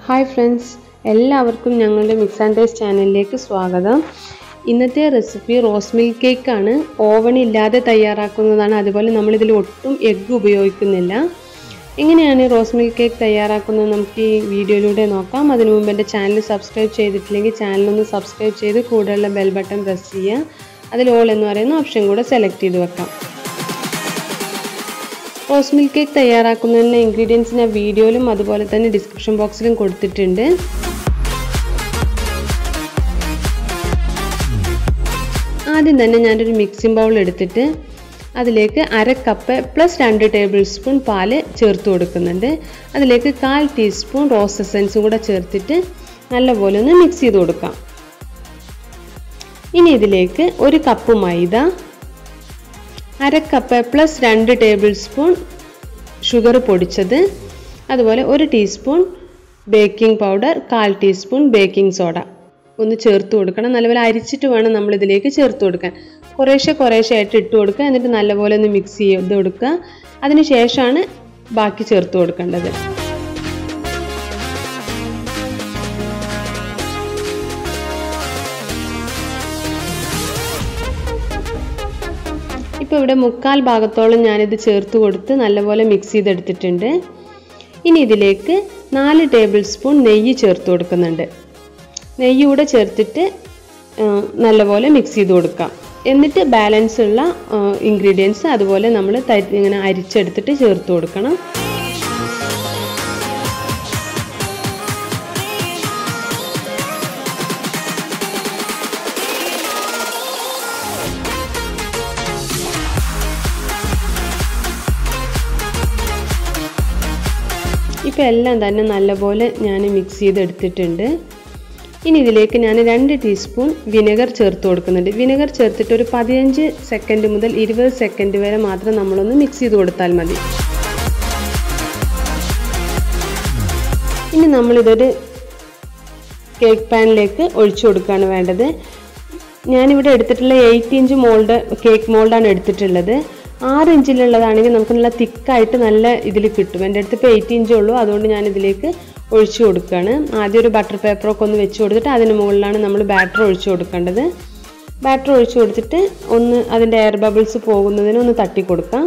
Hi friends, എല്ലാവർക്കും ഞങ്ങളുടെ mix and taste ചാനലിലേക്ക് സ്വാഗതം. ഇന്നത്തെ റെസിപ്പി റോസ് മിൽക്ക് കേക്ക് ആണ്. ഓവൻ ഇല്ലാതെ തയ്യാറാക്കുന്നതാണ്. അതുപോലെ നമ്മൾ ഇതിൽ ഒട്ടും എഗ്ഗ് ഉപയോഗിക്കുന്നില്ല. എങ്ങനെയാണ് റോസ് മിൽക്ക് കേക്ക് തയ്യാറാക്കുന്നത് നമുക്ക് ഈ വീഡിയോയിലൂടെ നോക്കാം. അതിനു മുമ്പ് എൻ്റെ ചാനൽ സബ്സ്ക്രൈബ് ചെയ്തിട്ടില്ലെങ്കിൽ ചാനൽ ഒന്ന് സബ്സ്ക്രൈബ് ചെയ്ത് കൂടെയുള്ള ബെൽ ബട്ടൺ പ്രസ് ചെയ്യുക. അതിൽ ഓൾ എന്ന് പറയുന്ന ഓപ്ഷൻ കൂടെ സെലക്ട് ചെയ്ത് വെക്കാം. റോസ് മിൽക്ക് കേക്ക് തയ്യാറാക്കുന്നതിനുള്ള ഇൻഗ്രീഡിയൻസ് ഞാൻ വീഡിയോയിലും അതുപോലെ തന്നെ ഡിസ്ക്രിപ്ഷൻ ബോക്സിലും കൊടുത്തിട്ടുണ്ട്. ആദ്യം തന്നെ ഞാനൊരു മിക്സിംഗ് ബൗൾ എടുത്തിട്ട് അതിലേക്ക് അര കപ്പ് പ്ലസ് 2 ടേബിൾ സ്പൂൺ പാല് ചേർത്ത് കൊടുക്കുന്നുണ്ട്. അതിലേക്ക് 1/4 ടീസ്പൂൺ റോസ് എസൻസും കൂടെ ചേർത്തിട്ട് നല്ലപോലെ ഒന്ന് മിക്സ് ചെയ്ത് കൊടുക്കാം. ഇനി ഇതിലേക്ക് 1 കപ്പ് മൈദ, അര cup plus 2 table spoon sugar പൊടിച്ചത്, അതുപോലെ 1 teaspoon baking powder, 1/4 teaspoon baking soda ഒന്ന് ചേർത്ത് കൊടുക്കണം. നല്ലപോലെ അരിച്ചിട്ട് വേണം നമ്മൾ ഇതിലേക്ക് ചേർത്ത് കൊടുക്കാൻ. കുറേശ്ശെ ആയിട്ട് ഇട്ട് കൊടുക്കുക. എന്നിട്ട് നല്ലപോലെ ഒന്ന് മിക്സ് ചെയ്ത് കൊടുക്കുക. അതിനുശേഷമാണ് ബാക്കി ചേർത്ത് കൊടുക്കേണ്ടത്. ഇപ്പോൾ ഇവിടെ 1/4 ഭാഗത്തോളം ഞാനിത് ചേർത്ത് കൊടുത്ത് നല്ലപോലെ മിക്സ് ചെയ്തെടുത്തിട്ടുണ്ട്. ഇനി ഇതിലേക്ക് 4 ടേബിൾ സ്പൂൺ നെയ്യ് ചേർത്ത് കൊടുക്കുന്നുണ്ട്. നെയ്യ് കൂടെ ചേർത്തിട്ട് നല്ലപോലെ മിക്സ് ചെയ്ത് കൊടുക്കാം. എന്നിട്ട് ബാലൻസ് ഉള്ള ഇൻഗ്രീഡിയൻസ് അതുപോലെ നമ്മൾ ഇങ്ങനെ അരിച്ചെടുത്തിട്ട് ചേർത്ത് കൊടുക്കണം. ഇപ്പോൾ എല്ലാം തന്നെ നല്ലപോലെ ഞാൻ മിക്സ് ചെയ്തെടുത്തിട്ടുണ്ട്. ഇനി ഇതിലേക്ക് ഞാൻ 2 ടീസ്പൂൺ വിനെഗർ ചേർത്ത് കൊടുക്കുന്നുണ്ട്. വിനെഗർ ചേർത്തിട്ട് ഒരു 15 സെക്കൻഡ് മുതൽ 20 സെക്കൻഡ് വരെ മാത്രം നമ്മളൊന്ന് മിക്സ് ചെയ്ത് കൊടുത്താൽ മതി. ഇനി നമ്മളിതൊരു കേക്ക് പാനിലേക്ക് ഒഴിച്ചു കൊടുക്കുകയാണ് വേണ്ടത്. ഞാനിവിടെ എടുത്തിട്ടുള്ള 8 ഇഞ്ച് കേക്ക് മോൾഡാണ് എടുത്തിട്ടുള്ളത്. 6 ഇഞ്ചിലുള്ളതാണെങ്കിൽ നമുക്ക് നല്ല തിക്കായിട്ട് നല്ല ഇതിൽ കിട്ടും. എൻ്റെ അടുത്ത് ഇപ്പോൾ 8 ഇഞ്ചേ ഉള്ളൂ. അതുകൊണ്ട് ഞാൻ ഇതിലേക്ക് ഒഴിച്ചു കൊടുക്കുകയാണ്. ആദ്യം ഒരു ബട്ടർ പേപ്പറൊക്കെ ഒന്ന് വെച്ച് കൊടുത്തിട്ട് അതിന് മുകളിലാണ് നമ്മൾ ബാറ്റർ ഒഴിച്ചു കൊടുക്കേണ്ടത്. ബാറ്റർ ഒഴിച്ചു കൊടുത്തിട്ട് ഒന്ന് അതിൻ്റെ എയർ ബബിൾസ് പോകുന്നതിന് ഒന്ന് തട്ടി കൊടുക്കാം.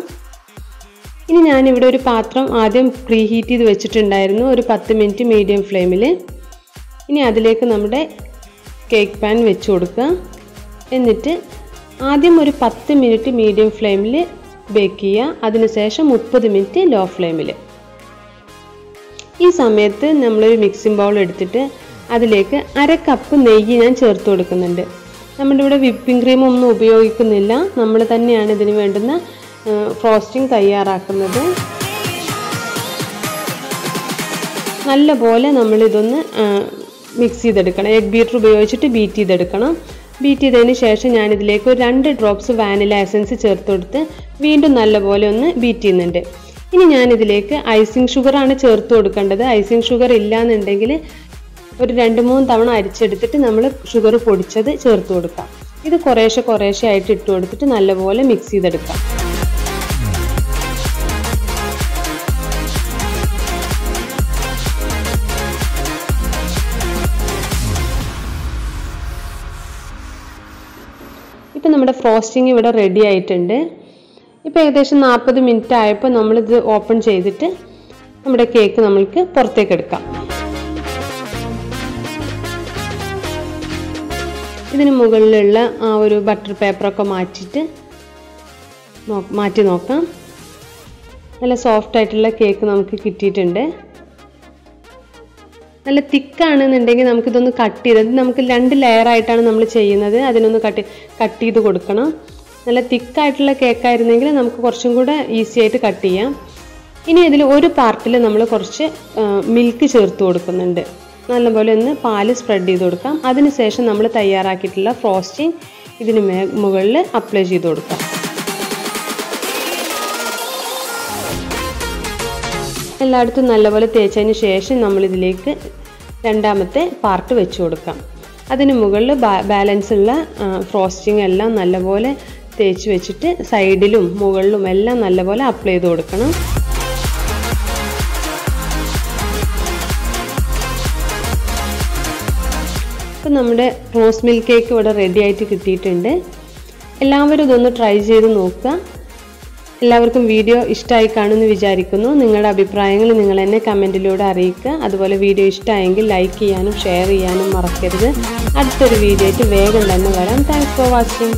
ഇനി ഞാനിവിടെ ഒരു പാത്രം ആദ്യം പ്രീ ഹീറ്റ് ചെയ്ത് വെച്ചിട്ടുണ്ടായിരുന്നു, ഒരു 10 മിനിറ്റ് മീഡിയം ഫ്ലെയിമിൽ. ഇനി അതിലേക്ക് നമ്മുടെ കേക്ക് പാൻ വെച്ച് കൊടുക്കുക. എന്നിട്ട് ആദ്യം ഒരു 10 മിനിറ്റ് മീഡിയം ഫ്ലെയിമിൽ ബേക്ക് ചെയ്യുക. അതിനുശേഷം 30 മിനിറ്റ് ലോ ഫ്ലെയിമിൽ. ഈ സമയത്ത് നമ്മളൊരു മിക്സിംഗ് ബൗൾ എടുത്തിട്ട് അതിലേക്ക് അര കപ്പ് നെയ്യ് ഞാൻ ചേർത്ത് കൊടുക്കുന്നുണ്ട്. നമ്മുടെ ഇവിടെ വിപ്പിംഗ് ക്രീം ഒന്നും ഉപയോഗിക്കുന്നില്ല. നമ്മൾ തന്നെയാണ് ഇതിന് വേണ്ടുന്ന ഫ്രോസ്റ്റിംഗ് തയ്യാറാക്കുന്നത്. നല്ലപോലെ നമ്മളിതൊന്ന് മിക്സ് ചെയ്തെടുക്കണം. എഗ് ബീറ്റർ ഉപയോഗിച്ചിട്ട് ബീറ്റ് ചെയ്തെടുക്കണം. ബീറ്റ് ചെയ്തതിന് ശേഷം ഞാനിതിലേക്ക് ഒരു 2 ഡ്രോപ്സ് വാനില എസൻസ് ചേർത്ത് കൊടുത്ത് വീണ്ടും നല്ലപോലെ ഒന്ന് ബീറ്റ് ചെയ്യുന്നുണ്ട്. ഇനി ഞാനിതിലേക്ക് ഐസിങ് ഷുഗറാണ് ചേർത്ത് കൊടുക്കേണ്ടത്. ഐസിങ് ഷുഗർ ഇല്ലയെന്നുണ്ടെങ്കിൽ ഒരു 2-3 തവണ അരിച്ചെടുത്തിട്ട് നമ്മൾ ഷുഗർ പൊടിച്ചത് ചേർത്ത് കൊടുക്കാം. ഇത് കുറേശ്ശെ ആയിട്ട് ഇട്ട് കൊടുത്തിട്ട് നല്ലപോലെ മിക്സ് ചെയ്തെടുക്കാം. ഇപ്പം നമ്മുടെ ഫ്രോസ്റ്റിംഗ് ഇവിടെ റെഡി ആയിട്ടുണ്ട്. ഇപ്പോൾ ഏകദേശം 40 മിനിറ്റ് ആയപ്പോൾ നമ്മളിത് ഓപ്പൺ ചെയ്തിട്ട് നമ്മുടെ കേക്ക് നമ്മൾക്ക് പുറത്തേക്ക് എടുക്കാം. ഇതിന് മുകളിലുള്ള ആ ഒരു ബട്ടർ പേപ്പറൊക്കെ മാറ്റി നോക്കാം. നല്ല സോഫ്റ്റ് ആയിട്ടുള്ള കേക്ക് നമുക്ക് കിട്ടിയിട്ടുണ്ട്. നല്ല തിക്കാണെന്നുണ്ടെങ്കിൽ നമുക്കിതൊന്ന് കട്ട് ചെയ്തത് നമുക്ക് 2 ലെയറായിട്ടാണ് നമ്മൾ ചെയ്യുന്നത്. അതിനൊന്ന് കട്ട് ചെയ്ത് കൊടുക്കണം. നല്ല തിക്കായിട്ടുള്ള കേക്കായിരുന്നെങ്കിൽ നമുക്ക് കുറച്ചും കൂടെ ഈസി ആയിട്ട് കട്ട് ചെയ്യാം. ഇനി ഇതിൽ ഒരു പാർട്ടിൽ നമ്മൾ കുറച്ച് മിൽക്ക് ചേർത്ത് കൊടുക്കുന്നുണ്ട്. നല്ലപോലെ ഒന്ന് പാല് സ്പ്രെഡ് ചെയ്ത് കൊടുക്കാം. അതിനുശേഷം നമ്മൾ തയ്യാറാക്കിയിട്ടുള്ള ഫ്രോസ്റ്റിംഗ് ഇതിന് മുകളിൽ അപ്ലൈ ചെയ്ത് കൊടുക്കാം. എല്ലായിടത്തും നല്ലപോലെ തേച്ചതിന് ശേഷം നമ്മളിതിലേക്ക് രണ്ടാമത്തെ പാർട്ട് വെച്ച് കൊടുക്കാം. അതിന് മുകളിൽ ബാലൻസ് ഉള്ള ഫ്രോസ്റ്റിംഗ് എല്ലാം നല്ലപോലെ തേച്ച് വെച്ചിട്ട് സൈഡിലും മുകളിലും എല്ലാം നല്ലപോലെ അപ്ലൈ ചെയ്ത് കൊടുക്കണം. അപ്പോൾ നമ്മുടെ റോസ് മിൽക്ക് കേക്ക് ഇവിടെ റെഡി ആയിട്ട് കിട്ടിയിട്ടുണ്ട്. എല്ലാവരും ഇതൊന്ന് ട്രൈ ചെയ്ത് നോക്കുക. എല്ലാവർക്കും വീഡിയോ ഇഷ്ടമായി കാണുമെന്ന് വിചാരിക്കുന്നു. നിങ്ങളുടെ അഭിപ്രായങ്ങൾ നിങ്ങൾ എന്നെ കമൻറ്റിലൂടെ അറിയിക്കുക. അതുപോലെ വീഡിയോ ഇഷ്ടമായെങ്കിൽ ലൈക്ക് ചെയ്യാനും ഷെയർ ചെയ്യാനും മറക്കരുത്. അടുത്തൊരു വീഡിയോ ആയിട്ട് വേഗം തന്നെ വരാം. Thanks for watching.